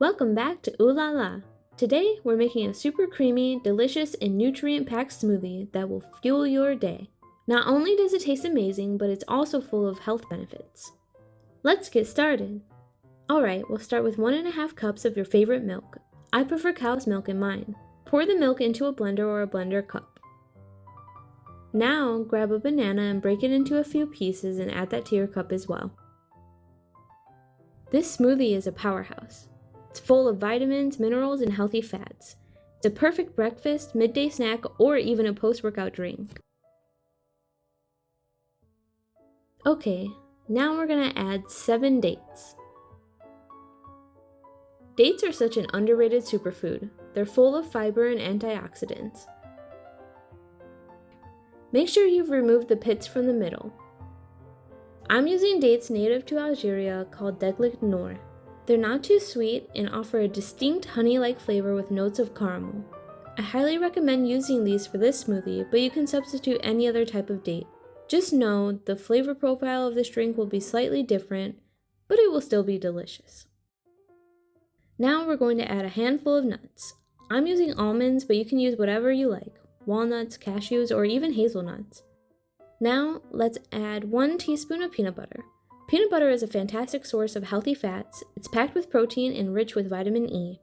Welcome back to Ooh La La. Today, we're making a super creamy, delicious, and nutrient-packed smoothie that will fuel your day. Not only does it taste amazing, but it's also full of health benefits. Let's get started. Alright, we'll start with 1.5 cups of your favorite milk. I prefer cow's milk in mine. Pour the milk into a blender or a blender cup. Now, grab a banana and break it into a few pieces and add that to your cup as well. This smoothie is a powerhouse. It's full of vitamins, minerals, and healthy fats. It's a perfect breakfast, midday snack, or even a post-workout drink. Okay, now we're gonna add 7 dates. Dates are such an underrated superfood. They're full of fiber and antioxidants. Make sure you've removed the pits from the middle. I'm using dates native to Algeria called Deglet Noor. They're not too sweet and offer a distinct honey-like flavor with notes of caramel. I highly recommend using these for this smoothie, but you can substitute any other type of date. Just know the flavor profile of this drink will be slightly different, but it will still be delicious. Now we're going to add a handful of nuts. I'm using almonds, but you can use whatever you like: walnuts, cashews, or even hazelnuts. Now let's add 1 teaspoon of peanut butter. Peanut butter is a fantastic source of healthy fats. It's packed with protein and rich with vitamin E.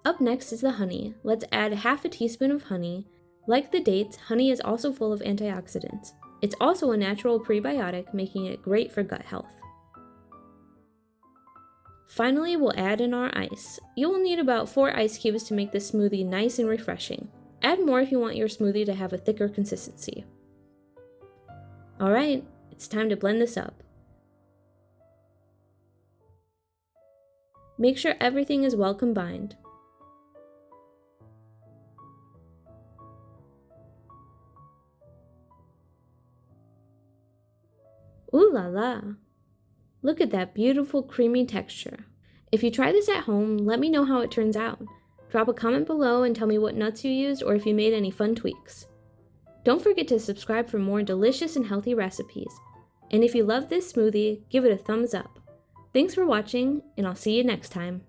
Up next is the honey. Let's add 1/2 teaspoon of honey. Like the dates, honey is also full of antioxidants. It's also a natural prebiotic, making it great for gut health. Finally, we'll add in our ice. You will need about 4 ice cubes to make this smoothie nice and refreshing. Add more if you want your smoothie to have a thicker consistency. Alright, it's time to blend this up. Make sure everything is well combined. Ooh la la! Look at that beautiful creamy texture. If you try this at home, let me know how it turns out. Drop a comment below and tell me what nuts you used or if you made any fun tweaks. Don't forget to subscribe for more delicious and healthy recipes. And if you love this smoothie, give it a thumbs up. Thanks for watching, and I'll see you next time.